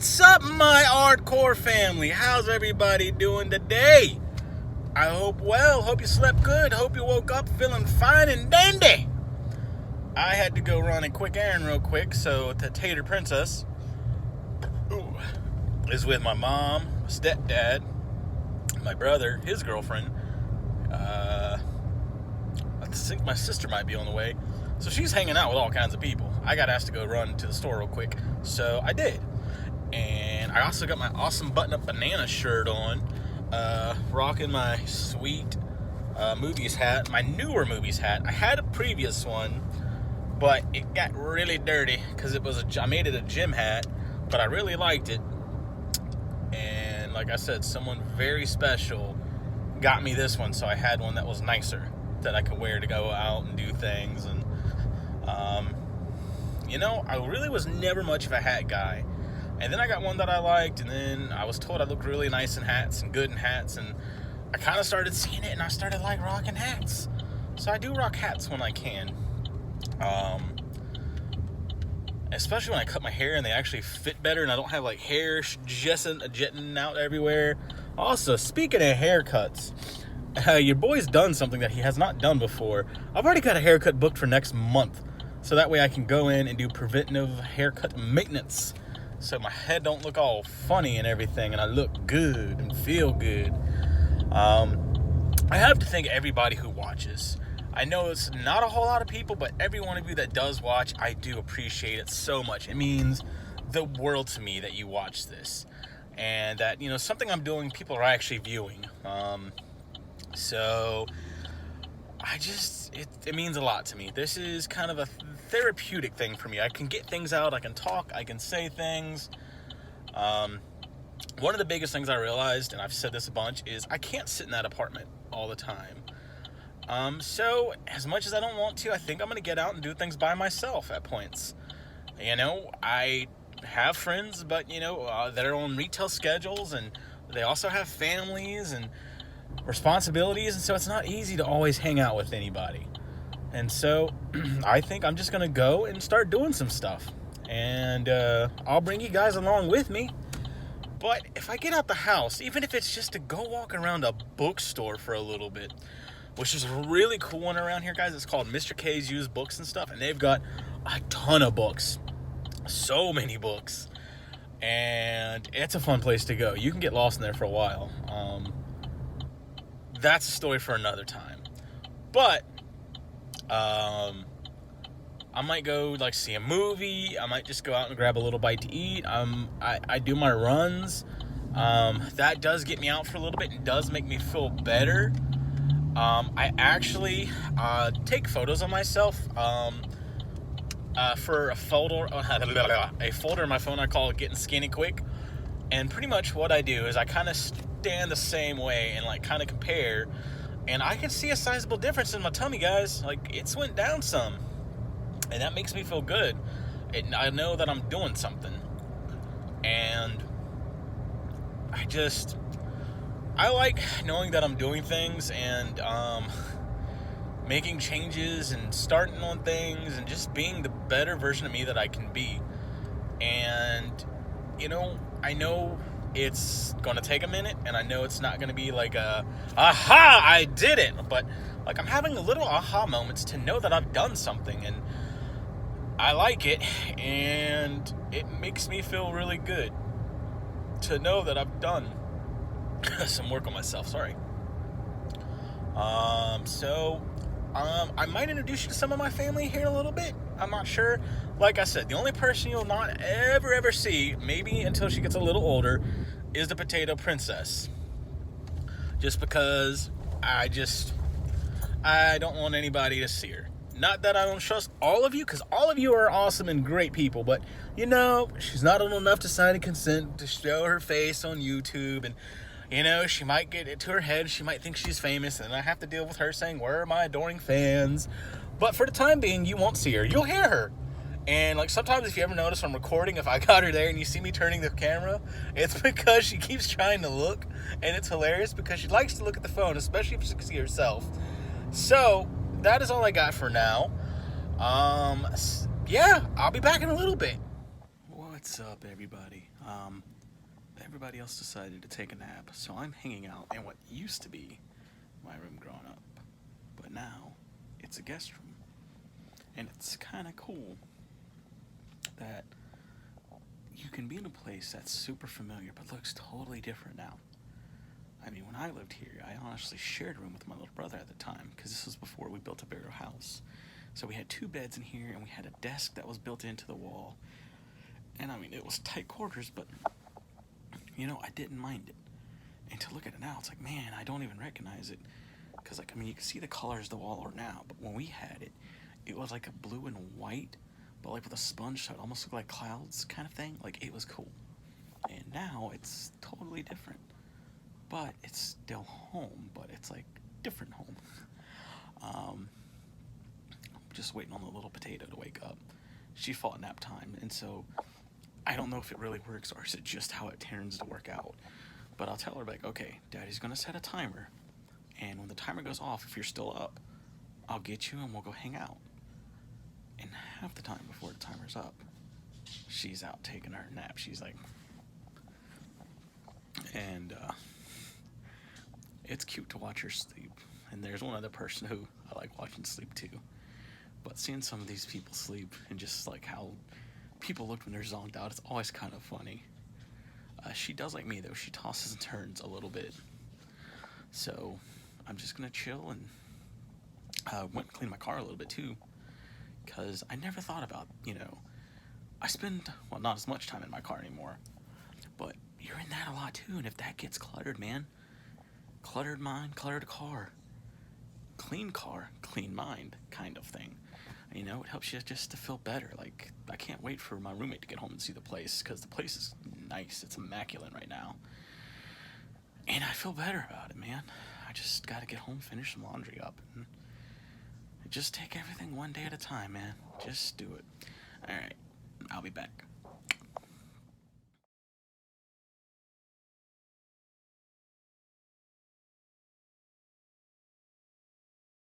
What's up, my hardcore family? How's everybody doing today? I hope well. Hope you slept good. Hope you woke up feeling fine and dandy. I had to go run a quick errand real quick, so the Tater Princess is with my mom, my stepdad, my brother, his girlfriend. I think my sister might be on the way. So she's hanging out with all kinds of people. I got asked to go run to the store real quick, so I did. And I also got my awesome button-up banana shirt on, rocking my sweet movies hat, my newer movies hat. I had a previous one, but it got really dirty because I made it a gym hat, but I really liked it. And like I said, someone very special got me this one, so I had one that was nicer that I could wear to go out and do things. And I really was never much of a hat guy. And then I got one that I liked, and then I was told I looked really nice in hats and good in hats, and I kind of started seeing it, and I started rocking hats. So I do rock hats when I can. Especially when I cut my hair and they actually fit better and I don't have hair jetting out everywhere. Also, speaking of haircuts, your boy's done something that he has not done before. I've already got a haircut booked for next month, so that way I can go in and do preventive haircut maintenance, so my head don't look all funny and everything, and I look good and feel good. I have to thank everybody who watches. I know it's not a whole lot of people, but every one of you that does watch, I do appreciate it so much. It means the world to me that you watch this, and that something I'm doing, people are actually viewing. So it means a lot to me. This is kind of a therapeutic thing for me. I can get things out, I can talk, I can say things. One of the biggest things I realized, and I've said this a bunch, is I can't sit in that apartment all the time. So as much as I don't want to, I think I'm going to get out and do things by myself at points. I have friends, but that are on retail schedules, and they also have families and responsibilities, and so it's not easy to always hang out with anybody. And so I think I'm just going to go and start doing some stuff, and I'll bring you guys along with me. But if I get out the house, even if it's just to go walk around a bookstore for a little bit, which is a really cool one around here, guys. It's called Mr. K's Used Books and Stuff, and they've got a ton of books. So many books. And it's a fun place to go. You can get lost in there for a while. That's a story for another time. But I might go see a movie. I might just go out and grab a little bite to eat. I do my runs. That does get me out for a little bit and does make me feel better. I actually take photos of myself for a folder in my phone I call it Getting Skinny Quick. And pretty much what I do is I kind of stand the same way and kind of compare, and I can see a sizable difference in my tummy, guys. It's went down some, and that makes me feel good. I know that I'm doing something, and I like knowing that I'm doing things and making changes and starting on things and just being the better version of me that I can be. And I know it's going to take a minute, and I know it's not going to be aha, I did it. But I'm having little aha moments to know that I've done something, and I like it, and it makes me feel really good to know that I've done some work on myself. Sorry. I might introduce you to some of my family here in a little bit. I'm not sure. Like I said, the only person you'll not ever see, maybe until she gets a little older, is the Potato Princess. Just because I don't want anybody to see her. Not that I don't trust all of you, because all of you are awesome and great people, but she's not old enough to sign a consent to show her face on YouTube, and she might get it to her head. She might think she's famous, and I have to deal with her saying, "Where are my adoring fans?" But for the time being, you won't see her. You'll hear her. And sometimes, if you ever notice I'm recording, if I got her there and you see me turning the camera, it's because she keeps trying to look, and it's hilarious because she likes to look at the phone, especially if she can see herself. So that is all I got for now. Yeah, I'll be back in a little bit. What's up, everybody? Everybody else decided to take a nap, so I'm hanging out in what used to be my room growing up, but now it's a guest room, and it's kind of cool that you can be in a place that's super familiar but looks totally different now. I mean, when I lived here, I honestly shared a room with my little brother at the time, because this was before we built a bigger house. So we had two beds in here, and we had a desk that was built into the wall. And I mean, it was tight quarters, but I didn't mind it. And to look at it now, it's like, man, I don't even recognize it. Because, like, I mean, you can see the colors the wall are now, but when we had it, it was like a blue and white, but like with a sponge, so it almost looked like clouds kind of thing. Like, it was cool. And now it's totally different. But it's still home, but it's like different home. I'm just waiting on the little potato to wake up. She fought nap time, and so I don't know if it really works or is it just how it turns to work out. But I'll tell her, like, okay, Daddy's gonna set a timer, and when the timer goes off, if you're still up, I'll get you and we'll go hang out. And half the time before the timer's up, she's out taking her nap. She's like, and it's cute to watch her sleep. And there's one other person who I like watching sleep too. But seeing some of these people sleep and just like how people look when they're zonked out, it's always kind of funny. She does like me though. She tosses and turns a little bit. So I'm just gonna chill and went and cleaned my car a little bit too, because I never thought about, I spend, well, not as much time in my car anymore, but you're in that a lot too, and if that gets cluttered, man, cluttered mind, cluttered car, clean mind kind of thing. It helps you just to feel better. Like, I can't wait for my roommate to get home and see the place, because the place is nice. It's immaculate right now. And I feel better about it, man. I just gotta get home, finish some laundry up, and just take everything one day at a time, man. Just do it. Alright, I'll be back.